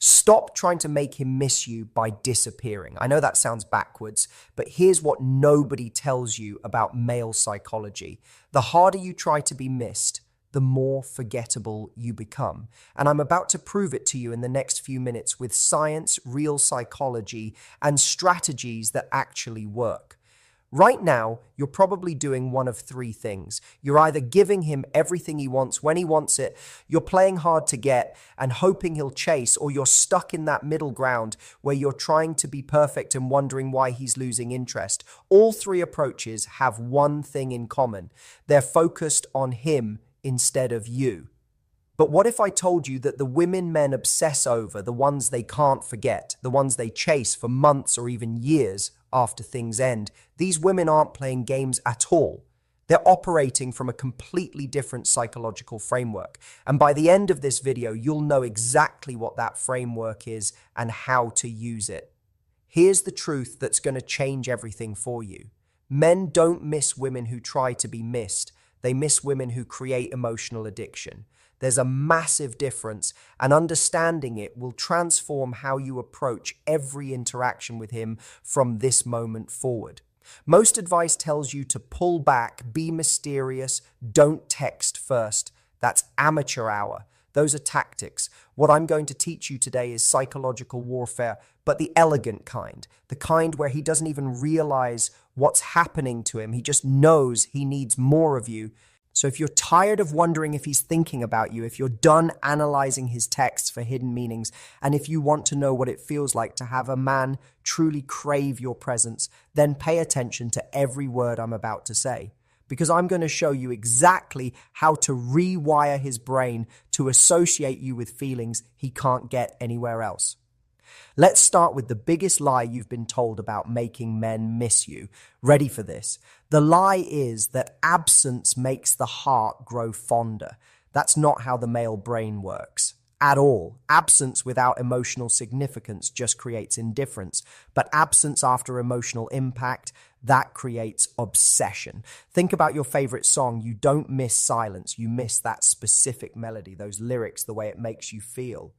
Stop trying to make him miss you by disappearing. I know that sounds backwards, but here's what nobody tells you about male psychology. The harder you try to be missed, the more forgettable you become. And I'm about to prove it to you in the next few minutes with science, real psychology, and strategies that actually work. Right now, you're probably doing one of three things. You're either giving him everything he wants when he wants it, you're playing hard to get and hoping he'll chase, or you're stuck in that middle ground where you're trying to be perfect and wondering why he's losing interest. All three approaches have one thing in common. They're focused on him instead of you. But what if I told you that the women men obsess over, the ones they can't forget, the ones they chase for months or even years after things end, these women aren't playing games at all. They're operating from a completely different psychological framework. And by the end of this video, you'll know exactly what that framework is and how to use it. Here's the truth that's going to change everything for you. Men don't miss women who try to be missed. They miss women who create emotional addiction. There's a massive difference, and understanding it will transform how you approach every interaction with him from this moment forward. Most advice tells you to pull back, be mysterious, don't text first. That's amateur hour. Those are tactics. What I'm going to teach you today is psychological warfare, but the elegant kind, the kind where he doesn't even realize what's happening to him. He just knows he needs more of you. So if you're tired of wondering if he's thinking about you, if you're done analyzing his texts for hidden meanings, and if you want to know what it feels like to have a man truly crave your presence, then pay attention to every word I'm about to say. Because I'm going to show you exactly how to rewire his brain to associate you with feelings he can't get anywhere else. Let's start with the biggest lie you've been told about making men miss you. Ready for this? The lie is that absence makes the heart grow fonder. That's not how the male brain works at all. Absence without emotional significance just creates indifference. But absence after emotional impact, that creates obsession. Think about your favorite song. You don't miss silence. You miss that specific melody, those lyrics, the way it makes you feel.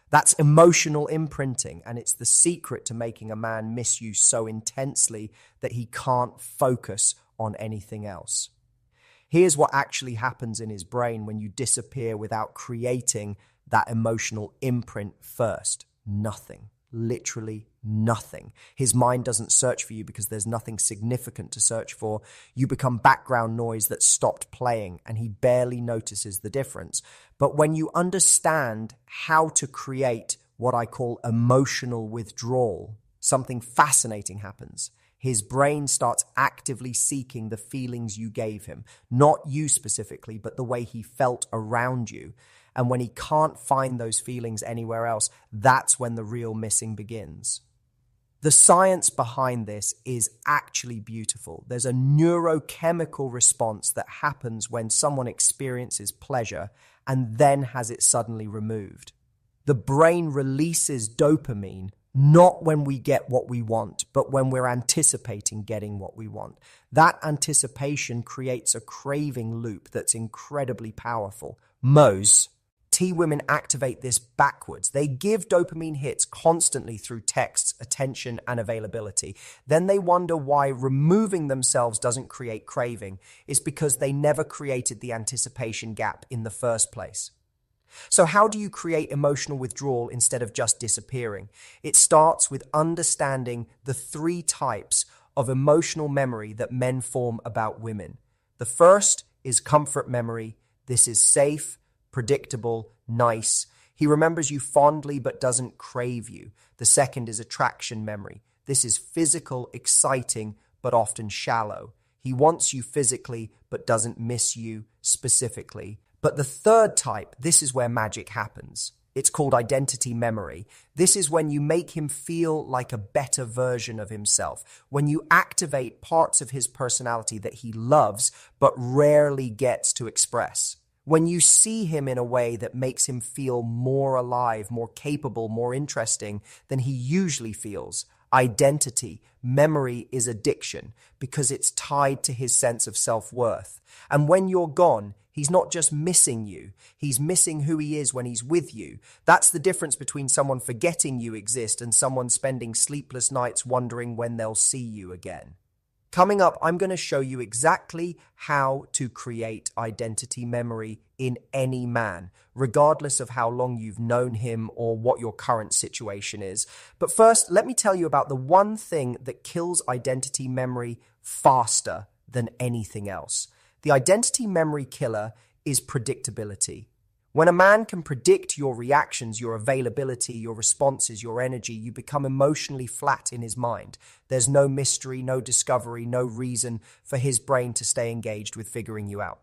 That's emotional imprinting, and it's the secret to making a man miss you so intensely that he can't focus on anything else. Here's what actually happens in his brain when you disappear without creating that emotional imprint first. Nothing. Literally nothing. His mind doesn't search for you because there's nothing significant to search for. You become background noise that stopped playing, and he barely notices the difference. But when you understand how to create what I call emotional withdrawal, something fascinating happens. His brain starts actively seeking the feelings you gave him, not you specifically, but the way he felt around you. And when he can't find those feelings anywhere else, that's when the real missing begins. The science behind this is actually beautiful. There's a neurochemical response that happens when someone experiences pleasure and then has it suddenly removed. The brain releases dopamine, not when we get what we want, but when we're anticipating getting what we want. That anticipation creates a craving loop that's incredibly powerful. Women activate this backwards. They give dopamine hits constantly through texts, attention, and availability. Then they wonder why removing themselves doesn't create craving. It's because they never created the anticipation gap in the first place. So how do you create emotional withdrawal instead of just disappearing? It starts with understanding the three types of emotional memory that men form about women. The first is comfort memory. This is safe, predictable, nice. He remembers you fondly but doesn't crave you. The second is attraction memory. This is physical, exciting, but often shallow. He wants you physically but doesn't miss you specifically. But the third type, this is where magic happens. It's called identity memory. This is when you make him feel like a better version of himself, when you activate parts of his personality that he loves but rarely gets to express. When you see him in a way that makes him feel more alive, more capable, more interesting than he usually feels. Identity, memory is addiction because it's tied to his sense of self-worth. And when you're gone, he's not just missing you, he's missing who he is when he's with you. That's the difference between someone forgetting you exist and someone spending sleepless nights wondering when they'll see you again. Coming up, I'm going to show you exactly how to create identity memory in any man, regardless of how long you've known him or what your current situation is. But first, let me tell you about the one thing that kills identity memory faster than anything else. The identity memory killer is predictability. When a man can predict your reactions, your availability, your responses, your energy, you become emotionally flat in his mind. There's no mystery, no discovery, no reason for his brain to stay engaged with figuring you out.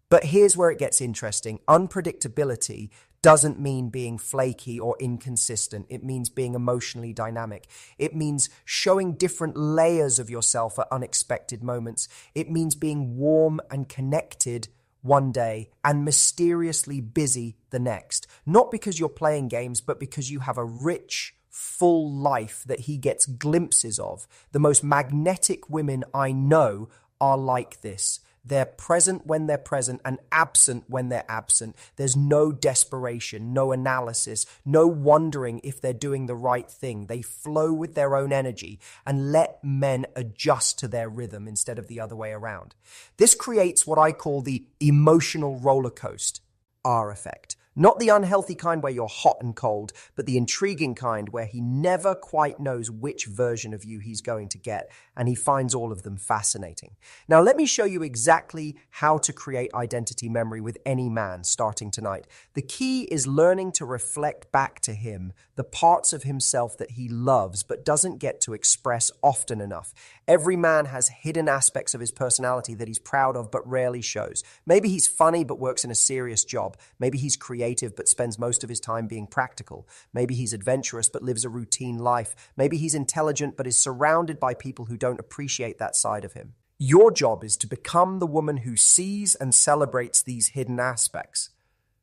But here's where it gets interesting. Unpredictability doesn't mean being flaky or inconsistent. It means being emotionally dynamic. It means showing different layers of yourself at unexpected moments. It means being warm and connected one day and mysteriously busy the next. Not because you're playing games, but because you have a rich, full life that he gets glimpses of. The most magnetic women I know are like this. They're present when they're present and absent when they're absent. There's no desperation, no analysis, no wondering if they're doing the right thing. They flow with their own energy and let men adjust to their rhythm instead of the other way around. This creates what I call the emotional roller coaster R effect. Not the unhealthy kind where you're hot and cold, but the intriguing kind where he never quite knows which version of you he's going to get, and he finds all of them fascinating. Now, let me show you exactly how to create identity memory with any man starting tonight. The key is learning to reflect back to him the parts of himself that he loves but doesn't get to express often enough. Every man has hidden aspects of his personality that he's proud of but rarely shows. Maybe he's funny but works in a serious job. Maybe he's creative but spends most of his time being practical. Maybe he's adventurous but lives a routine life. Maybe he's intelligent but is surrounded by people who don't appreciate that side of him. Your job is to become the woman who sees and celebrates these hidden aspects.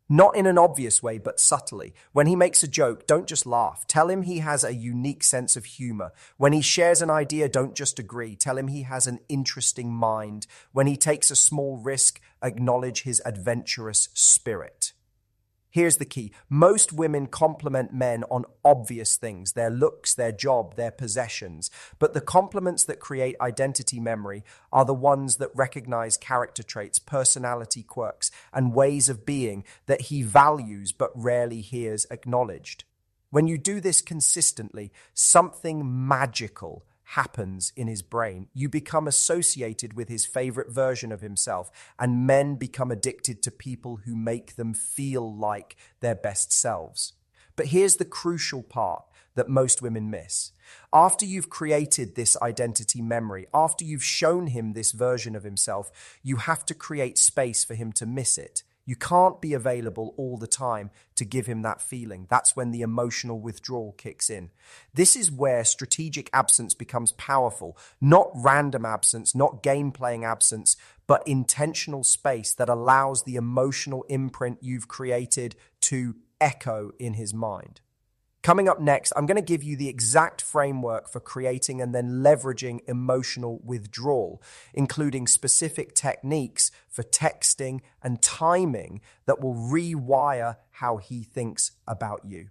Not in an obvious way, but subtly. When he makes a joke, don't just laugh. Tell him he has a unique sense of humor. When he shares an idea, don't just agree. Tell him he has an interesting mind. When he takes a small risk, acknowledge his adventurous spirit. Here's the key. Most women compliment men on obvious things, their looks, their job, their possessions. But the compliments that create identity memory are the ones that recognize character traits, personality quirks, and ways of being that he values but rarely hears acknowledged. When you do this consistently, something magical happens in his brain. You become associated with his favorite version of himself, and men become addicted to people who make them feel like their best selves. But here's the crucial part that most women miss. After you've created this identity memory, after you've shown him this version of himself, you have to create space for him to miss it. You can't be available all the time to give him that feeling. That's when the emotional withdrawal kicks in. This is where strategic absence becomes powerful. Not random absence, not game-playing absence, but intentional space that allows the emotional imprint you've created to echo in his mind. Coming up next, I'm going to give you the exact framework for creating and then leveraging emotional withdrawal, including specific techniques for texting and timing that will rewire how he thinks about you.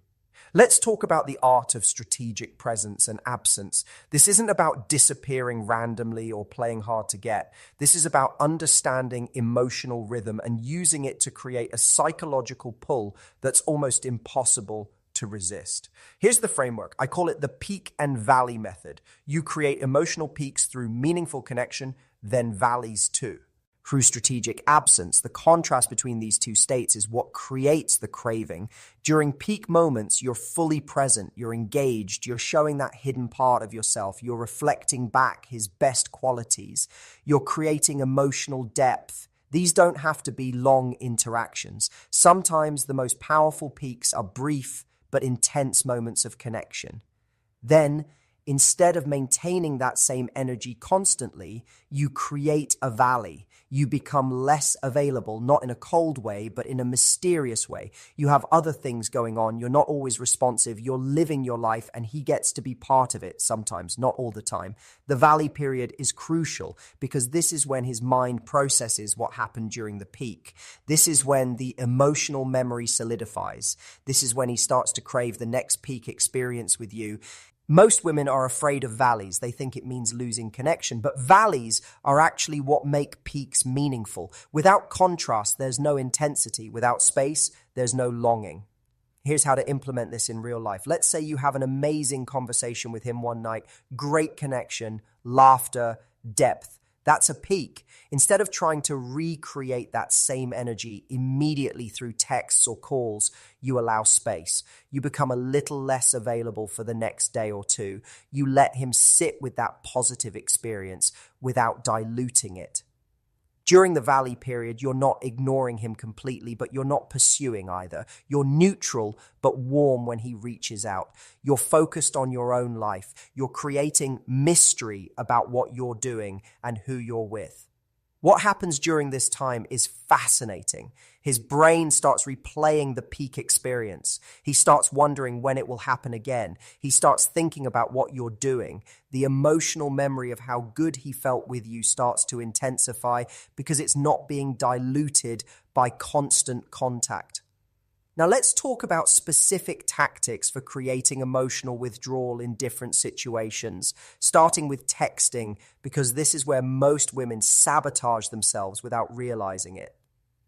Let's talk about the art of strategic presence and absence. This isn't about disappearing randomly or playing hard to get. This is about understanding emotional rhythm and using it to create a psychological pull that's almost impossible to resist. Here's the framework. I call it the peak and valley method. You create emotional peaks through meaningful connection, then valleys too. Through strategic absence, the contrast between these two states is what creates the craving. During peak moments, you're fully present, you're engaged, you're showing that hidden part of yourself, you're reflecting back his best qualities, you're creating emotional depth. These don't have to be long interactions. Sometimes the most powerful peaks are brief, but intense moments of connection. Then, Instead of maintaining that same energy constantly, you create a valley. You become less available, not in a cold way, but in a mysterious way. You have other things going on. You're not always responsive. You're living your life, and he gets to be part of it sometimes, not all the time. The valley period is crucial because this is when his mind processes what happened during the peak. This is when the emotional memory solidifies. This is when he starts to crave the next peak experience with you. Most women are afraid of valleys. They think it means losing connection, but valleys are actually what make peaks meaningful. Without contrast, there's no intensity. Without space, there's no longing. Here's how to implement this in real life. Let's say you have an amazing conversation with him one night, great connection, laughter, depth. That's a peak. Instead of trying to recreate that same energy immediately through texts or calls, you allow space. You become a little less available for the next day or two. You let him sit with that positive experience without diluting it. During the valley period, you're not ignoring him completely, but you're not pursuing either. You're neutral, but warm when he reaches out. You're focused on your own life. You're creating mystery about what you're doing and who you're with. What happens during this time is fascinating. His brain starts replaying the peak experience. He starts wondering when it will happen again. He starts thinking about what you're doing. The emotional memory of how good he felt with you starts to intensify because it's not being diluted by constant contact. Now let's talk about specific tactics for creating emotional withdrawal in different situations, starting with texting, because this is where most women sabotage themselves without realizing it.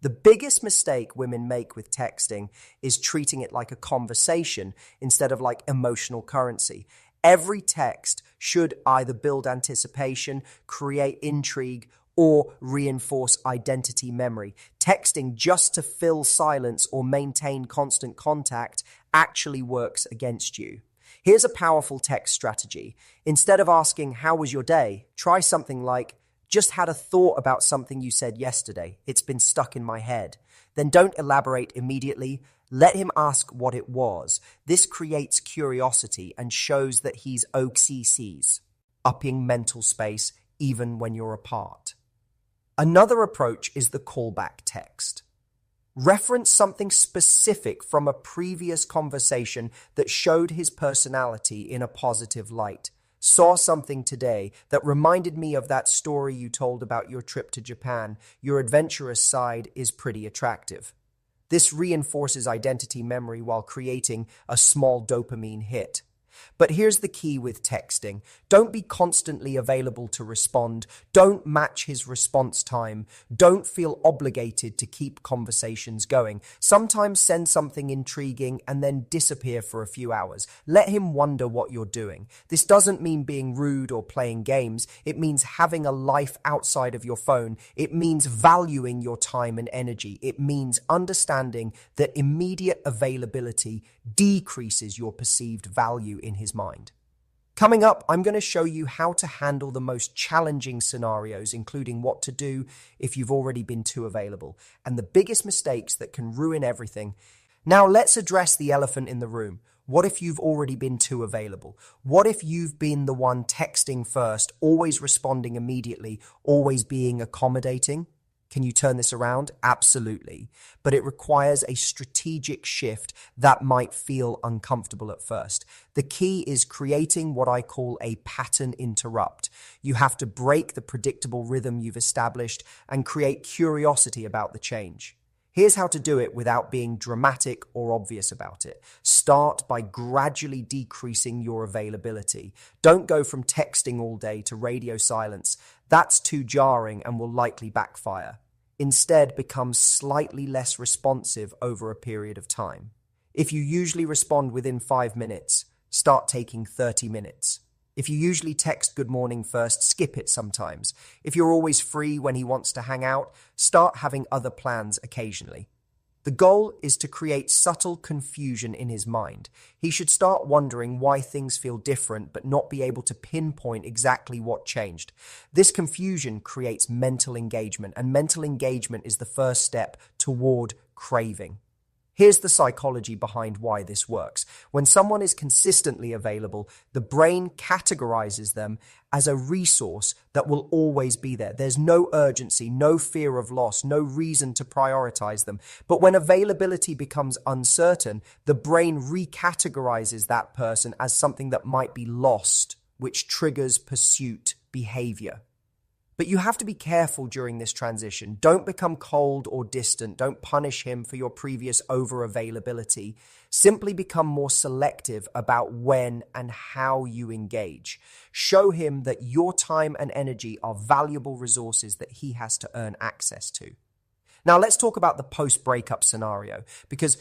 The biggest mistake women make with texting is treating it like a conversation instead of like emotional currency. Every text should either build anticipation, create intrigue, or reinforce identity memory. Texting just to fill silence or maintain constant contact actually works against you. Here's a powerful text strategy. Instead of asking, "How was your day?" try something like, "Just had a thought about something you said yesterday. It's been stuck in my head." Then don't elaborate immediately. Let him ask what it was. This creates curiosity and shows that he's OCCs, upping mental space even when you're apart. Another approach is the callback text. Reference something specific from a previous conversation that showed his personality in a positive light. Saw something today that reminded me of that story you told about your trip to Japan. Your adventurous side is pretty attractive. This reinforces identity memory while creating a small dopamine hit. But here's the key with texting. Don't be constantly available to respond. Don't match his response time. Don't feel obligated to keep conversations going. Sometimes send something intriguing and then disappear for a few hours. Let him wonder what you're doing. This doesn't mean being rude or playing games. It means having a life outside of your phone. It means valuing your time and energy. It means understanding that immediate availability decreases your perceived value in his mind. Coming up, I'm going to show you how to handle the most challenging scenarios, including what to do if you've already been too available, and the biggest mistakes that can ruin everything. Now, let's address the elephant in the room. What if you've already been too available? What if you've been the one texting first, always responding immediately, always being accommodating? Can you turn this around? Absolutely. But it requires a strategic shift that might feel uncomfortable at first. The key is creating what I call a pattern interrupt. You have to break the predictable rhythm you've established and create curiosity about the change. Here's how to do it without being dramatic or obvious about it. Start by gradually decreasing your availability. Don't go from texting all day to radio silence. That's too jarring and will likely backfire. Instead, become slightly less responsive over a period of time. If you usually respond within 5 minutes, start taking 30 minutes. If you usually text good morning first, skip it sometimes. If you're always free when he wants to hang out, start having other plans occasionally. The goal is to create subtle confusion in his mind. He should start wondering why things feel different but not be able to pinpoint exactly what changed. This confusion creates mental engagement, and mental engagement is the first step toward craving. Here's the psychology behind why this works. When someone is consistently available, the brain categorizes them as a resource that will always be there. There's no urgency, no fear of loss, no reason to prioritize them. But when availability becomes uncertain, the brain recategorizes that person as something that might be lost, which triggers pursuit behavior. But you have to be careful during this transition. Don't become cold or distant. Don't punish him for your previous over-availability. Simply become more selective about when and how you engage. Show him that your time and energy are valuable resources that he has to earn access to. Now, let's talk about the post-breakup scenario, because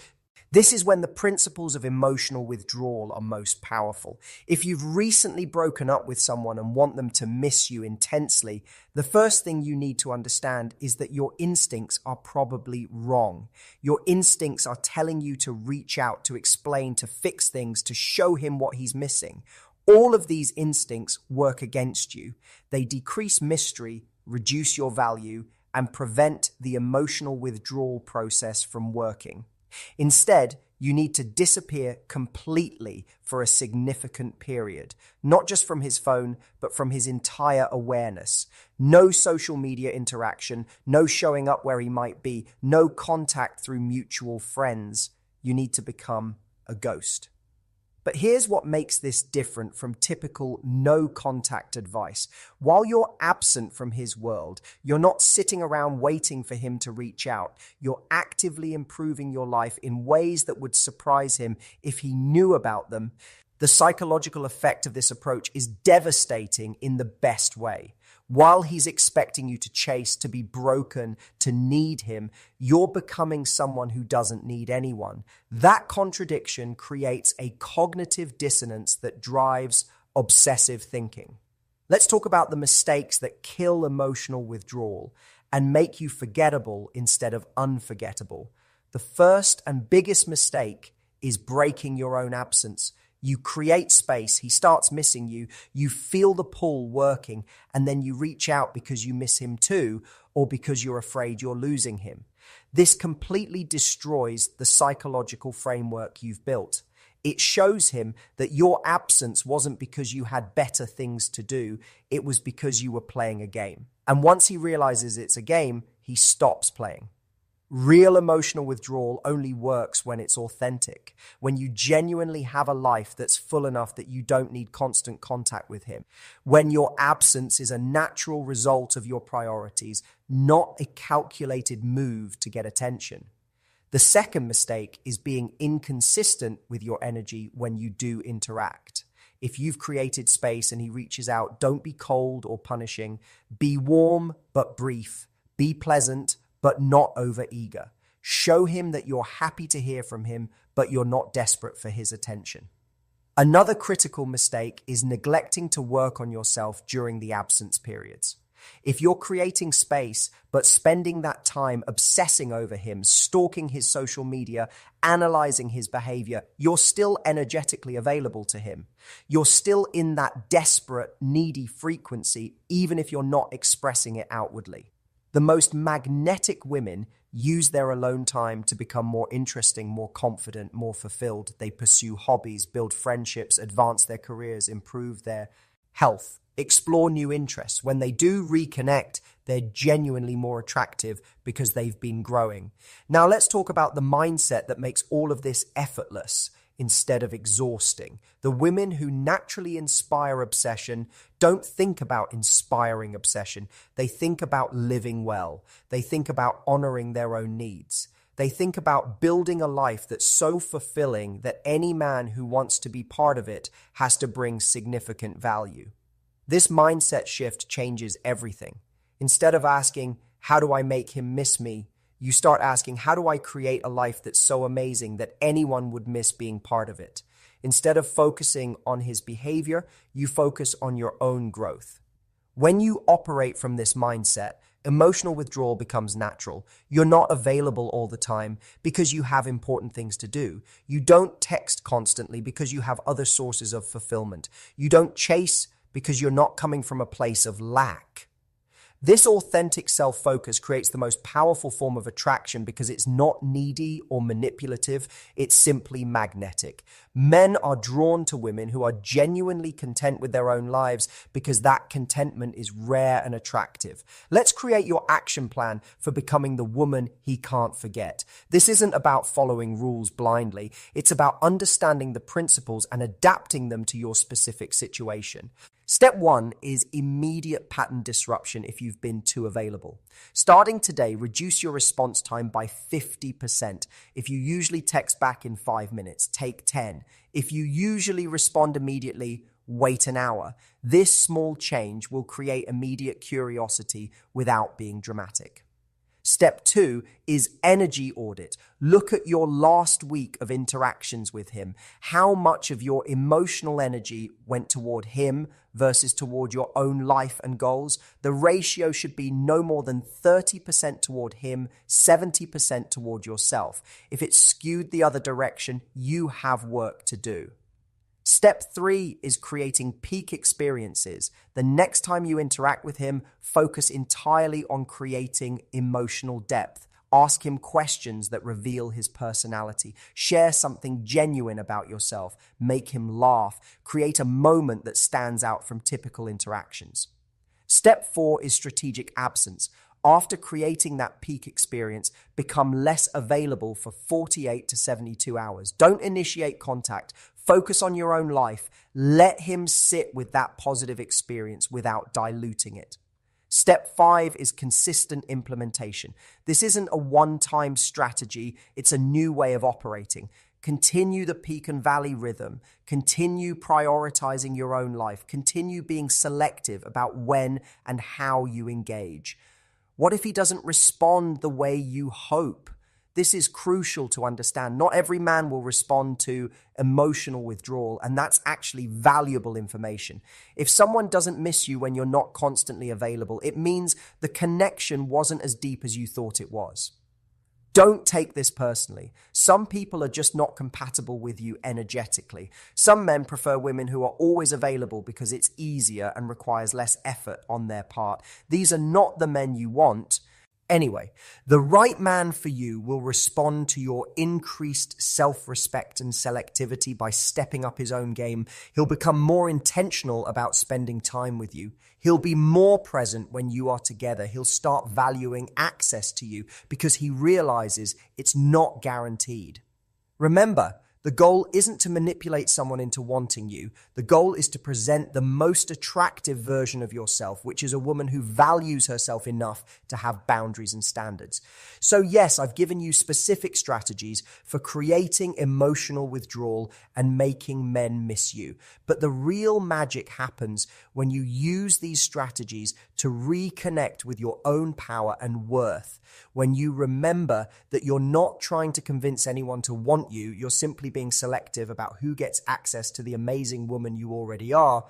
this is when the principles of emotional withdrawal are most powerful. If you've recently broken up with someone and want them to miss you intensely, the first thing you need to understand is that your instincts are probably wrong. Your instincts are telling you to reach out, to explain, to fix things, to show him what he's missing. All of these instincts work against you. They decrease mystery, reduce your value, and prevent the emotional withdrawal process from working. Instead, you need to disappear completely for a significant period, not just from his phone, but from his entire awareness. No social media interaction, no showing up where he might be, no contact through mutual friends. You need to become a ghost. But here's what makes this different from typical no contact advice. While you're absent from his world, you're not sitting around waiting for him to reach out. You're actively improving your life in ways that would surprise him if he knew about them. The psychological effect of this approach is devastating in the best way. While he's expecting you to chase, to be broken, to need him, you're becoming someone who doesn't need anyone. That contradiction creates a cognitive dissonance that drives obsessive thinking. Let's talk about the mistakes that kill emotional withdrawal and make you forgettable instead of unforgettable. The first and biggest mistake is breaking your own absence. You create space, he starts missing you, you feel the pull working, and then you reach out because you miss him too, or because you're afraid you're losing him. This completely destroys the psychological framework you've built. It shows him that your absence wasn't because you had better things to do, it was because you were playing a game. And once he realizes it's a game, he stops playing. Real emotional withdrawal only works when it's authentic, when you genuinely have a life that's full enough that you don't need constant contact with him, when your absence is a natural result of your priorities, not a calculated move to get attention. The second mistake is being inconsistent with your energy when you do interact. If you've created space and he reaches out, don't be cold or punishing. Be warm but brief. Be pleasant but not overeager. Show him that you're happy to hear from him, but you're not desperate for his attention. Another critical mistake is neglecting to work on yourself during the absence periods. If you're creating space, but spending that time obsessing over him, stalking his social media, analyzing his behavior, you're still energetically available to him. You're still in that desperate, needy frequency, even if you're not expressing it outwardly. The most magnetic women use their alone time to become more interesting, more confident, more fulfilled. They pursue hobbies, build friendships, advance their careers, improve their health, explore new interests. When they do reconnect, they're genuinely more attractive because they've been growing. Now let's talk about the mindset that makes all of this effortless instead of exhausting. The women who naturally inspire obsession don't think about inspiring obsession. They think about living well. They think about honoring their own needs. They think about building a life that's so fulfilling that any man who wants to be part of it has to bring significant value. This mindset shift changes everything. Instead of asking, how do I make him miss me? You start asking, how do I create a life that's so amazing that anyone would miss being part of it? Instead of focusing on his behavior, you focus on your own growth. When you operate from this mindset, emotional withdrawal becomes natural. You're not available all the time because you have important things to do. You don't text constantly because you have other sources of fulfillment. You don't chase because you're not coming from a place of lack. This authentic self-focus creates the most powerful form of attraction because it's not needy or manipulative, it's simply magnetic. Men are drawn to women who are genuinely content with their own lives because that contentment is rare and attractive. Let's create your action plan for becoming the woman he can't forget. This isn't about following rules blindly, it's about understanding the principles and adapting them to your specific situation. Step 1 is immediate pattern disruption if you've been too available. Starting today, reduce your response time by 50%. If you usually text back in 5 minutes, take 10. If you usually respond immediately, wait an hour. This small change will create immediate curiosity without being dramatic. Step 2 is energy audit. Look at your last week of interactions with him. How much of your emotional energy went toward him versus toward your own life and goals? The ratio should be no more than 30% toward him, 70% toward yourself. If it's skewed the other direction, you have work to do. Step 3 is creating peak experiences. The next time you interact with him, focus entirely on creating emotional depth. Ask him questions that reveal his personality. Share something genuine about yourself. Make him laugh. Create a moment that stands out from typical interactions. Step 4 is strategic absence. After creating that peak experience, become less available for 48 to 72 hours. Don't initiate contact. Focus on your own life. Let him sit with that positive experience without diluting it. Step 5 is consistent implementation. This isn't a one-time strategy. It's a new way of operating. Continue the peak and valley rhythm. Continue prioritizing your own life. Continue being selective about when and how you engage. What if he doesn't respond the way you hope? This is crucial to understand. Not every man will respond to emotional withdrawal, and that's actually valuable information. If someone doesn't miss you when you're not constantly available, it means the connection wasn't as deep as you thought it was. Don't take this personally. Some people are just not compatible with you energetically. Some men prefer women who are always available because it's easier and requires less effort on their part. These are not the men you want. Anyway, the right man for you will respond to your increased self-respect and selectivity by stepping up his own game. He'll become more intentional about spending time with you. He'll be more present when you are together. He'll start valuing access to you because he realizes it's not guaranteed. Remember, the goal isn't to manipulate someone into wanting you. The goal is to present the most attractive version of yourself, which is a woman who values herself enough to have boundaries and standards. So yes, I've given you specific strategies for creating emotional withdrawal and making men miss you. But the real magic happens when you use these strategies to reconnect with your own power and worth. When you remember that you're not trying to convince anyone to want you, you're simply being selective about who gets access to the amazing woman you already are.